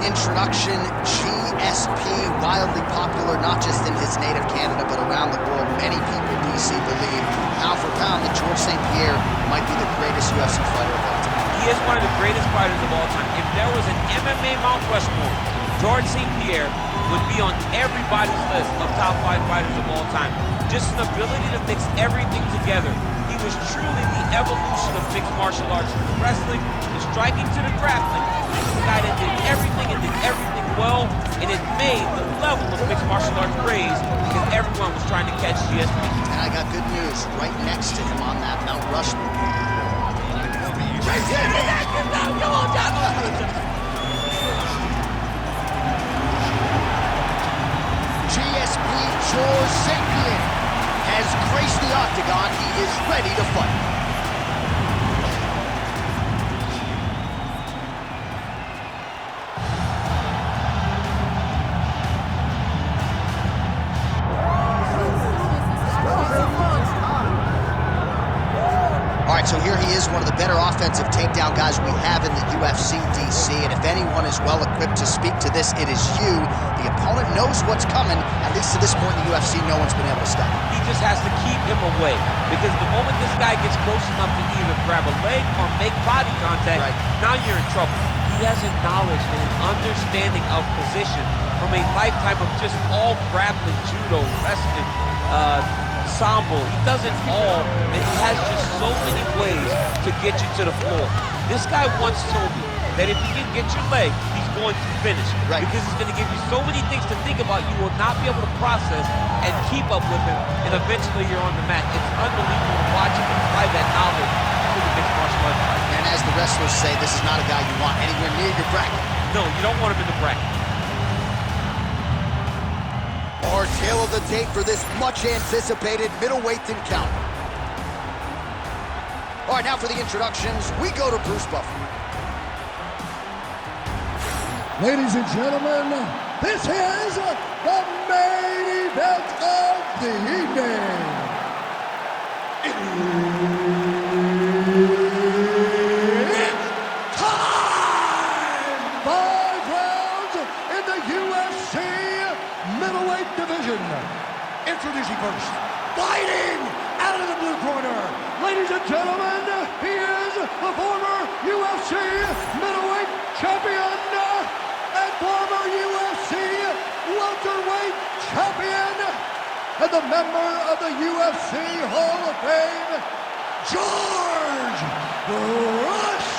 introduction, GSP, wildly popular not just in his native Canada but around the world. Many people, DC, believe pound for pound that George St-Pierre might be the greatest UFC fighter of all time. He is one of the greatest fighters of all time. If there was an MMA Mount Rushmore, George St-Pierre would be on everybody's list of top 5 fighters of all time. Just an ability to mix everything together. He was truly the evolution of mixed martial arts, from the wrestling, the striking to the grappling. He was a guy that did everything and did everything well, and it made the level of mixed martial arts raised because everyone was trying to catch GSP. And I got good news right next to him on that Mount Rushmore. GSP George St-Pierre has graced the octagon. He is ready to fight. So here he is, one of the better offensive takedown guys we have in the UFC, DC. And if anyone is well equipped to speak to this, it is you. The opponent knows what's coming. At least to this point in the UFC, no one's been able to stop him. He just has to keep him away. Because the moment this guy gets close enough to either grab a leg or make body contact, now you're in trouble. He has a knowledge and an understanding of position from a lifetime of just all grappling, judo, wrestling, sambo. He does it all, and he has just so many ways to get you to the floor. This guy once told me that if he can get your leg, he's going to finish. Because he's going to give you so many things to think about, you will not be able to process and keep up with him, and eventually you're on the mat. It's unbelievable to watch him apply that knowledge to the mixed martial arts fight. And as the wrestlers say, this is not a guy you want anywhere near your bracket. No, you don't want him in the bracket. Our tale of the tape for this much-anticipated middleweight encounter. All right, now for the introductions, we go to Bruce Buffer. Ladies and gentlemen, this is the main event of the evening. It's time! 5 rounds in the UFC middleweight division. Introducing first, fighting out of the blue corner, ladies and gentlemen, he is the former UFC middleweight champion and former UFC welterweight champion and the member of the UFC Hall of Fame, George Rush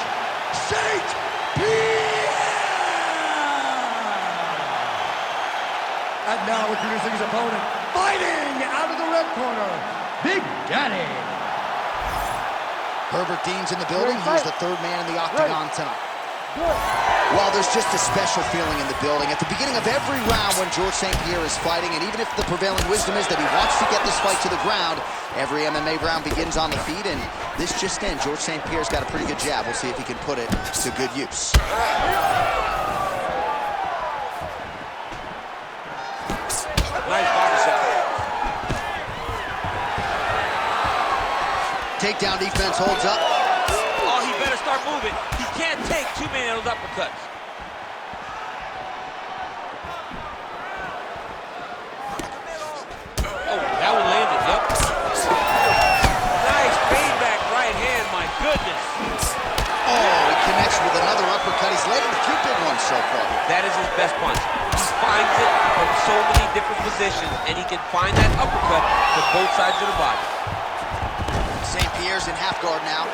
St-Pierre. And now introducing his opponent, fighting out of the red corner, Big Daddy. Herbert Dean's in the building. He's the third man in the octagon tonight. Well, there's just a special feeling in the building. At the beginning of every round when George St-Pierre is fighting, and even if the prevailing wisdom is that he wants to get this fight to the ground, every MMA round begins on the feet, and this just in, George St-Pierre's got a pretty good jab. We'll see if he can put it to good use. Nice body shot. Takedown defense holds up. Oh, he better start moving. He can't take too many of those uppercuts. Oh, that one landed, yep. Nice payback right hand, my goodness. Oh, he connects with another uppercut. He's landed a few big ones so far. That is his best punch. He finds it from so many different positions, and he can find that uppercut to both sides of the body. St-Pierre's in half guard now.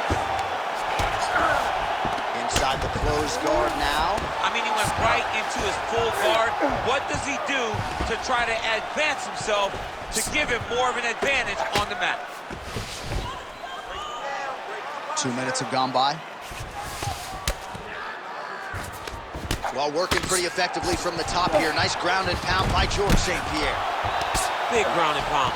Inside the closed guard now. I mean, he went right into his full guard. What does he do to try to advance himself to give him more of an advantage on the mat? 2 minutes have gone by. Well, working pretty effectively from the top here. Nice ground and pound by George St-Pierre. Big ground and pound.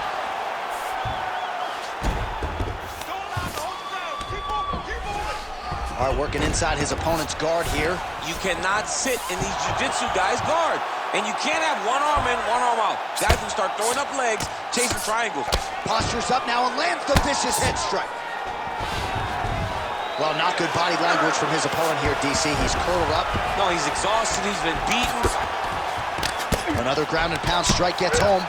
All right, working inside his opponent's guard here. You cannot sit in these jiu-jitsu guys' guard. And you can't have one arm in, one arm out. Guys can start throwing up legs, chasing triangles. Postures up now and lands the vicious head strike. Well, not good body language from his opponent here, DC. He's curled up. No, he's exhausted. He's been beaten. Another ground and pound strike gets home.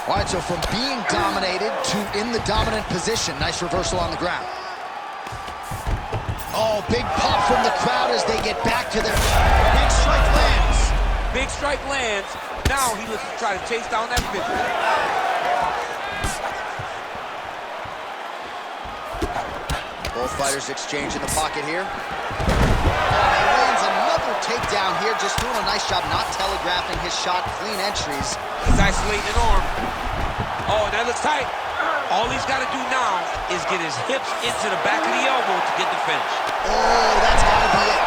All right, so from being dominated to in the dominant position. Nice reversal on the ground. Oh, big pop from the crowd as they get back to their big strike lands. Big strike lands. Now he looks to try to chase down that victory. Both fighters exchange in the pocket here. Oh, he lands another takedown here, just doing a nice job not telegraphing his shot. Clean entries. He's isolating an arm. Oh, that looks tight. All he's got to do now is get his hips into the back of the elbow to get the finish. Oh, that's got to be it.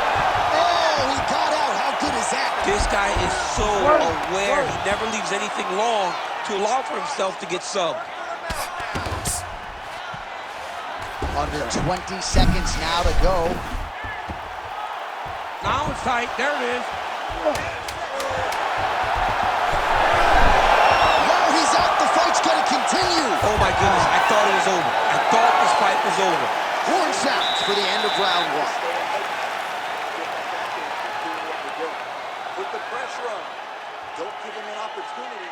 Oh, he got out. How good is that? This guy is so aware. He never leaves anything long to allow for himself to get subbed. Under 20 seconds now to go. Now it's tight. There it is. He's out. The fight's going to continue. Oh, my goodness. I thought it was over. I thought this fight was over. Horn sounds for the end of round one. Put the pressure on. Don't give him an opportunity.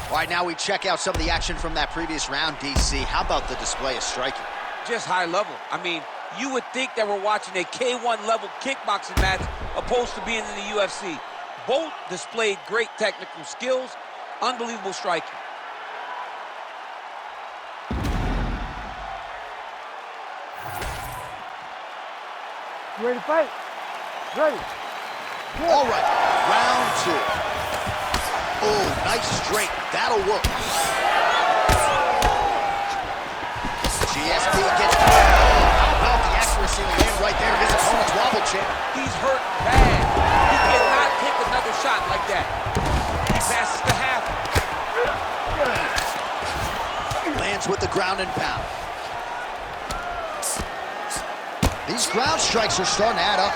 All right, now we check out some of the action from that previous round, DC. How about the display of striking? Just high level. I mean, you would think that we're watching a K1 level kickboxing match opposed to being in the UFC. Both displayed great technical skills, unbelievable striking. You ready to fight? Ready. Good. All right, round two. Oh, nice straight. That'll work. GSP gets through. How about the accuracy in the end right there? His opponent's wobble chip. He's hurt bad. He cannot take another shot like that. He passes the half. Lands with the ground and pound. These ground strikes are starting to add up.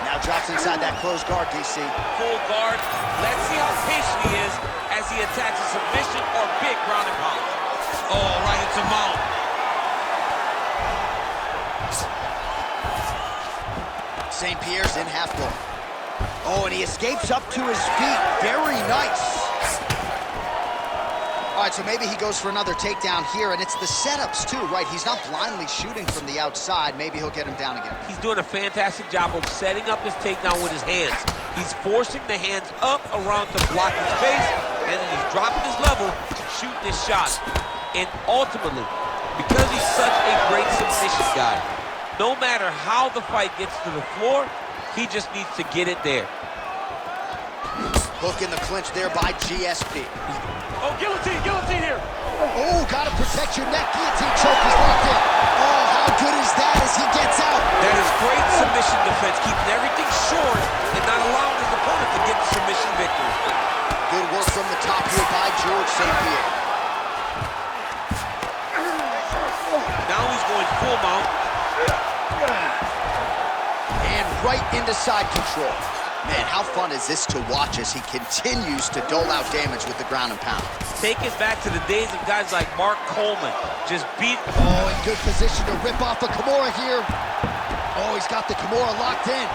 Now drops inside that closed guard, DC. Full guard. Let's see how patient he is as he attacks a submission or big ground and pound. Oh, right into mount. St-Pierre's in half guard. Oh, and he escapes up to his feet. Very nice. All right, so maybe he goes for another takedown here, and it's the setups too, right? He's not blindly shooting from the outside. Maybe he'll get him down again. He's doing a fantastic job of setting up his takedown with his hands. He's forcing the hands up around to block his face, and then he's dropping his level, shooting his shot. And ultimately, because he's such a great submission guy, no matter how the fight gets to the floor, he just needs to get it there. Hook in the clinch there by GSP. Oh, guillotine here. Oh, gotta protect your neck. Guillotine choke is locked in. Oh, how good is that as he gets out? That is great submission defense, keeping everything short and not allowing his opponent to get the submission victory. Good work from the top here by George St-Pierre. Now he's going full mount. And right into side control. Man, how fun is this to watch as he continues to dole out damage with the ground and pound? Take it back to the days of guys like Mark Coleman. Just beat... Oh, in good position to rip off a Kimura here. Oh, he's got the Kimura locked in.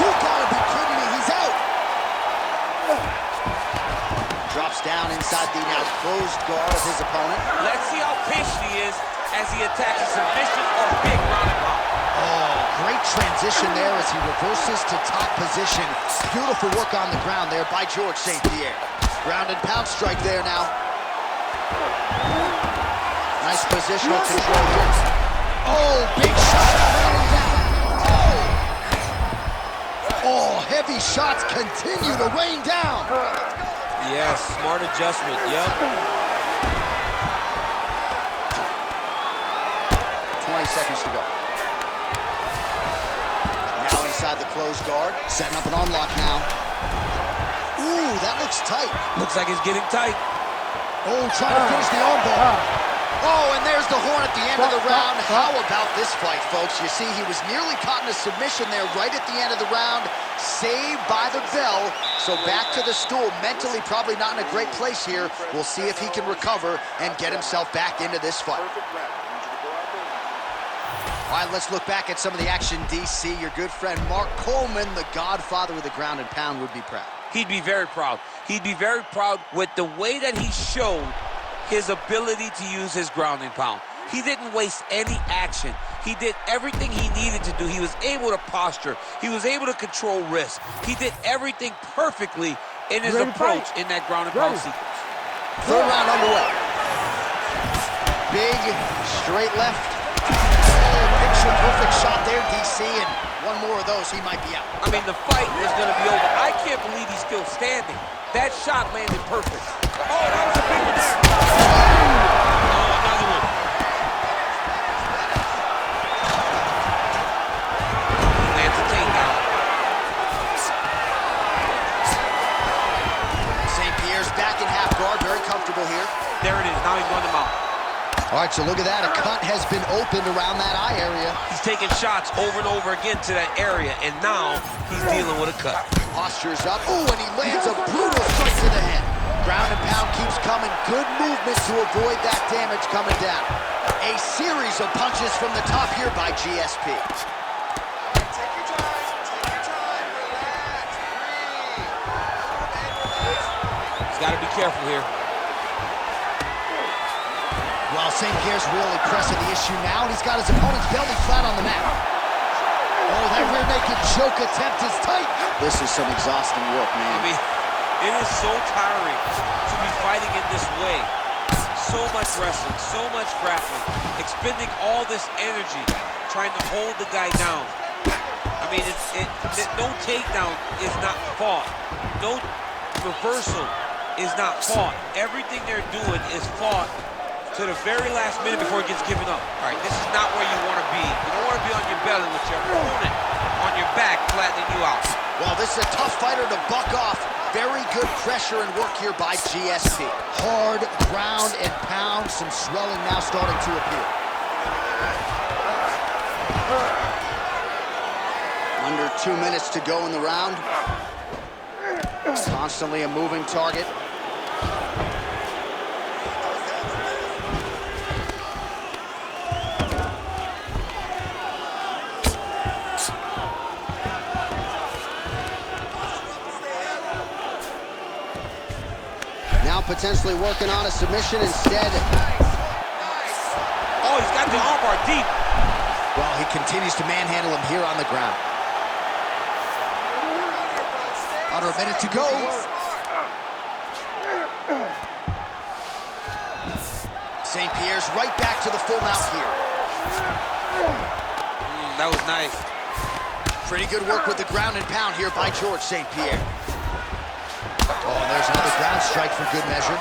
You gotta be kidding me, he's out. Drops down inside the now closed guard of his opponent. Let's see how patient he is as he attacks a submission or big ground and pound. Oh, great transition there as he reverses to top position. Beautiful work on the ground there by George St-Pierre. Ground and pound strike there now. Nice positional control here. Oh, big shot. Oh, heavy shots continue to rain down. Yes, smart adjustment, yep. 20 seconds to go. Now inside the closed guard, setting up an unlock now. Ooh, that looks tight. Looks like it's getting tight. Oh, trying to finish the armbar. Oh, and there's the horn at the end of the round. How about this fight, folks? You see, he was nearly caught in a submission there right at the end of the round. Saved by the bell. So back to the stool. Mentally probably not in a great place here. We'll see if he can recover and get himself back into this fight. All right, let's look back at some of the action, DC. Your good friend Mark Coleman, the godfather of the ground and pound, would be proud. He'd be very proud. He'd be very proud with the way that he showed his ability to use his ground and pound. He didn't waste any action. He did everything he needed to do. He was able to posture. He was able to control risk. He did everything perfectly in his approach in that ground and pound sequence. Third round underway. Big, straight left. Picture perfect shot there, DC, and one more of those, he might be out. I mean, the fight is going to be over. I can't believe he's still standing. That shot landed perfect. Oh, that was a big one there. Oh, another one. Lands a takedown. St-Pierre's back in half guard, very comfortable here. There it is. Now he's going to mount. All right, so look at that. A cut has been opened around that eye area. He's taking shots over and over again to that area, and now he's dealing with a cut. Posture's up. Ooh, and he lands a brutal strike to the head. Ground and pound keeps coming. Good movement to avoid that damage coming down. A series of punches from the top here by GSP. Take your time, relax, breathe. He's got to be careful here. Well, St-Pierre's really pressing the issue now, and he's got his opponent's belly flat on the mat. Oh, that rear naked choke attempt is tight. This is some exhausting work, man. I mean, it is so tiring to be fighting in this way. So much wrestling, so much grappling, expending all this energy, trying to hold the guy down. I mean, no takedown is not fought. No reversal is not fought. Everything they're doing is fought to the very last minute before it gets given up. All right, this is not where you want to be. You don't want to be on your belly with your opponent on your back, flattening you out. Well, this is a tough fighter to buck off. Very good pressure and work here by GSP. Hard ground and pound. Some swelling now starting to appear. Under 2 minutes to go in the round. Constantly a moving target. Now potentially working on a submission instead. Oh, he's got the armbar deep. Well, he continues to manhandle him here on the ground. Under a minute to go. St-Pierre's right back to the full mount here. That was nice. Pretty good work with the ground and pound here by George St-Pierre. Oh, and there's another ground strike for good measure.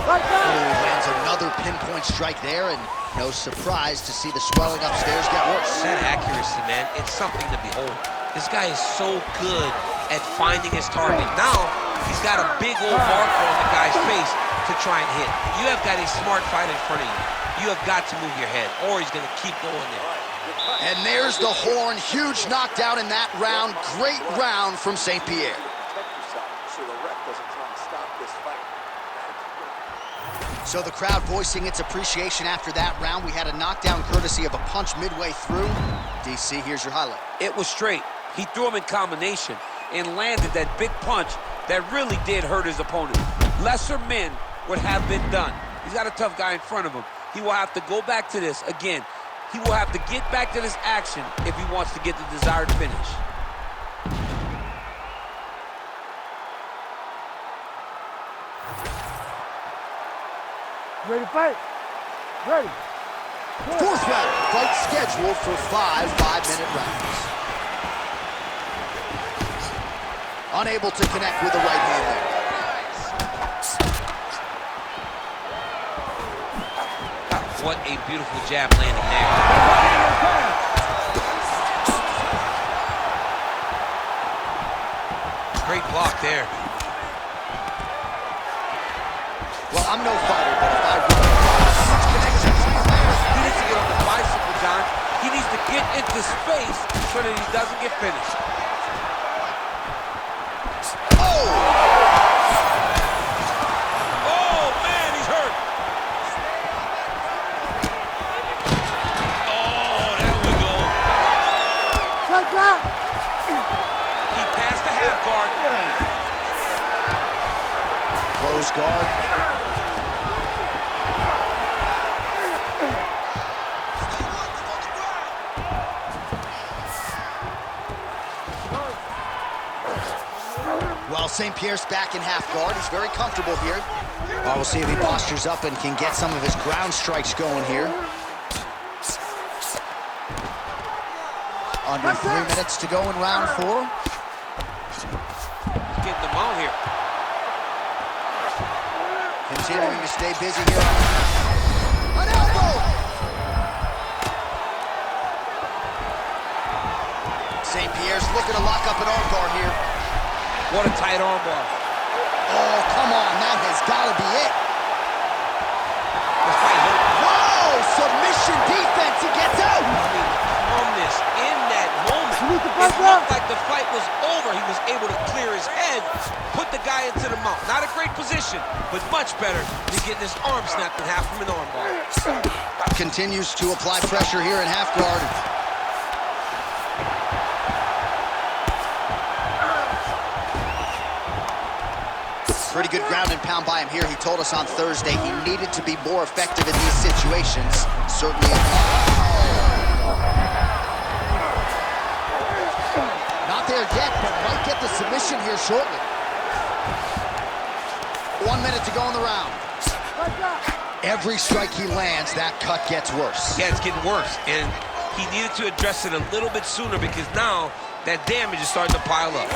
Oh, lands another pinpoint strike there, and no surprise to see the swelling upstairs get worse. That accuracy, man, it's something to behold. This guy is so good at finding his target. Now, he's got a big old marker on the guy's face to try and hit. You have got a smart fight in front of you. You have got to move your head, or he's going to keep going there. And there's the horn. Huge knockdown in that round. Great round from St-Pierre. So the ref doesn't try and stop this fight. So the crowd voicing its appreciation after that round. We had a knockdown courtesy of a punch midway through. DC, here's your highlight. It was straight. He threw him in combination and landed that big punch that really did hurt his opponent. Lesser men would have been done. He's got a tough guy in front of him. He will have to go back to this again. He will have to get back to this action if he wants to get the desired finish. Ready to fight? Ready. Fourth round, fight scheduled for 5 5-minute rounds. Unable to connect with the right hand there. What a beautiful jab landing there. Great block there. Well, I'm no fighter, but if I were, huge connection. He needs to get on the bicycle, John. He needs to get into space so that he doesn't get finished. Oh! Oh, man, he's hurt. Oh, there we go. He passed the half guard. Close guard. Well, St-Pierre's back in half guard. He's very comfortable here. We'll see if he postures up and can get some of his ground strikes going here. Under 3 minutes to go in round 4. He's getting them out here. Continuing to stay busy here. An elbow! St-Pierre's looking to lock up an armbar here. What a tight armbar. Oh, come on, that has got to be it. This fight hurt. Whoa, submission defense, he gets out. I mean, calmness in that moment. Salute the It fight looked up. like the fight was over. He was able to clear his head, put the guy into the mount. Not a great position, but much better than getting his arm snapped in half from an armbar. Continues to apply pressure here in half guard. Pretty good ground and pound by him here. He told us on Thursday he needed to be more effective in these situations. Certainly. Not there yet, but might get the submission here shortly. 1 minute to go in the round. Every strike he lands, that cut gets worse. Yeah, it's getting worse, and he needed to address it a little bit sooner because now that damage is starting to pile up.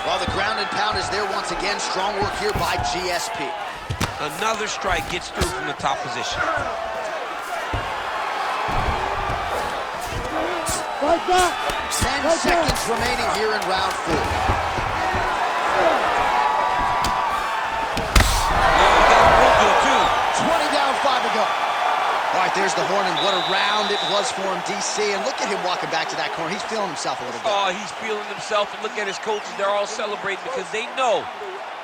Well, the ground and pound is there once again. Strong work here by GSP. Another strike gets through from the top position. 10 seconds remaining here in round 4. He got a real good, too. 20 down, 5 to go. All right, there's the horn, and what a round it was for him, DC. And look at him walking back to that corner. He's feeling himself a little bit. Oh, he's feeling himself, and look at his coaches. They're all celebrating because they know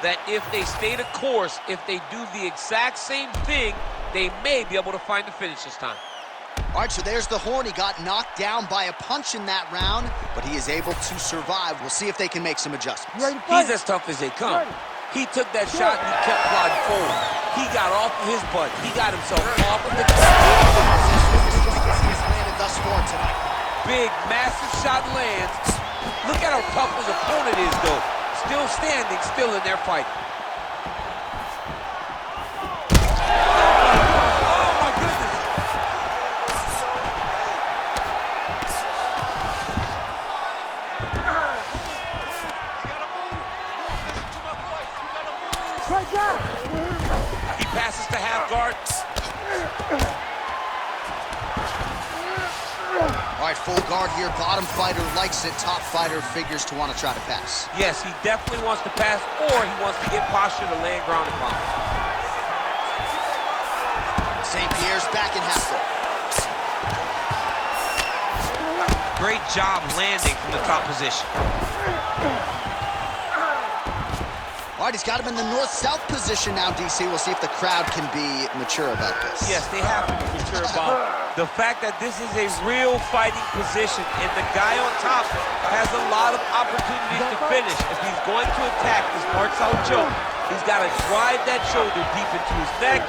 that if they stay the course, if they do the exact same thing, they may be able to find the finish this time. All right, so there's the horn. He got knocked down by a punch in that round, but he is able to survive. We'll see if they can make some adjustments. He's as tough as they come. He took that shot and he kept plodding forward. He got off of his butt. He got himself off of the Thus far tonight. Big, massive shot lands. Look at how tough his opponent is, though. Still standing, still in their fight. Oh, my goodness. He passes to half guard. All right, full guard here. Bottom fighter likes it. Top fighter figures to want to try to pass. Yes, he definitely wants to pass, or he wants to get posture to land ground and pound. St-Pierre's back in half guard. Great job landing from the top position. All right, he's got him in the north-south position now, DC. We'll see if the crowd can be mature about this. Yes, they have to be mature about the fact that this is a real fighting position, and the guy on top has a lot of opportunities to finish. If he's going to attack this north-south choke, he's got to drive that shoulder deep into his neck,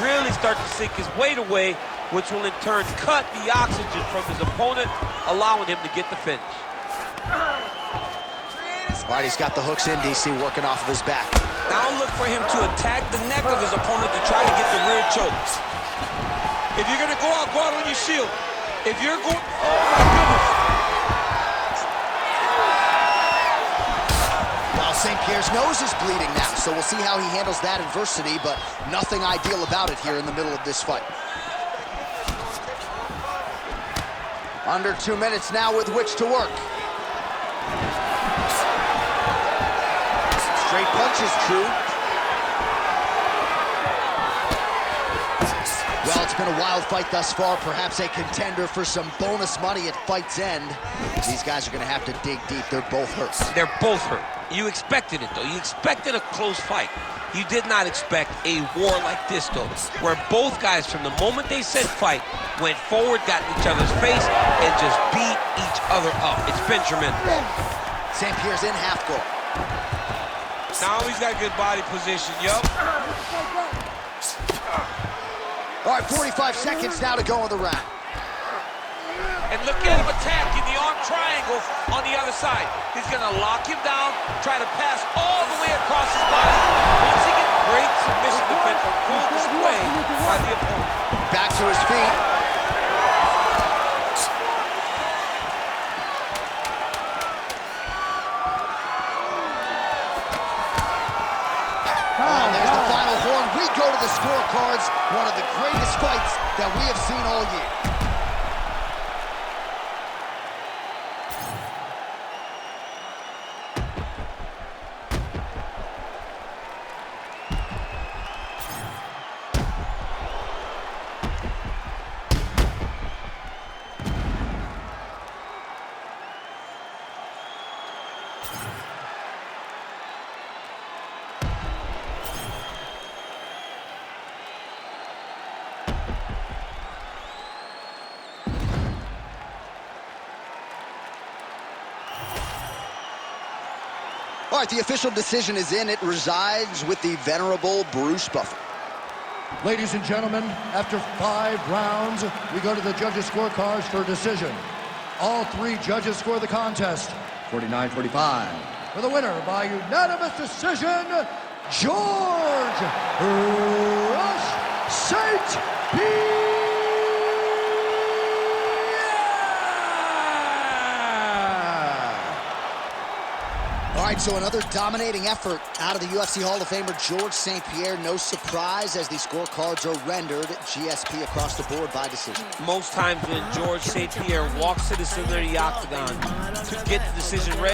really start to sink his weight away, which will in turn cut the oxygen from his opponent, allowing him to get the finish. All right, he's got the hooks in, DC, working off of his back. Now look for him to attack the neck of his opponent to try to get the rear choke. If you're going to go out on your shield. If you're going... Oh, my goodness. Well, St-Pierre's nose is bleeding now, so we'll see how he handles that adversity, but nothing ideal about it here in the middle of this fight. Under 2 minutes now with which to work. Straight punches, true. Well, it's been a wild fight thus far, perhaps a contender for some bonus money at fight's end. These guys are going to have to dig deep. They're both hurt. They're both hurt. You expected it, though. You expected a close fight. You did not expect a war like this, though, where both guys, from the moment they said fight, went forward, got in each other's face, and just beat each other up. It's been tremendous. St-Pierre's in half guard. Now he's got good body position, yup. All right, 45 seconds now to go in the round. And look at him attacking the arm triangle on the other side. He's going to lock him down, try to pass all the way across his body. Once he gets great submission defense on full display by the opponent. Back to his feet. There's the final horn. We go to the scorecards. One of the greatest fights that we have seen all year. All right, the official decision is in. It resides with the venerable Bruce Buffer. Ladies and gentlemen, after 5 rounds, we go to the judges' scorecards for a decision. All 3 judges score the contest 49-45. For the winner by unanimous decision, George Rush St-Pierre. All right, so another dominating effort out of the UFC Hall of Famer George St-Pierre. No surprise as the scorecards are rendered GSP across the board by decision. Most times when George St-Pierre walks to the center of the octagon to get the decision ready,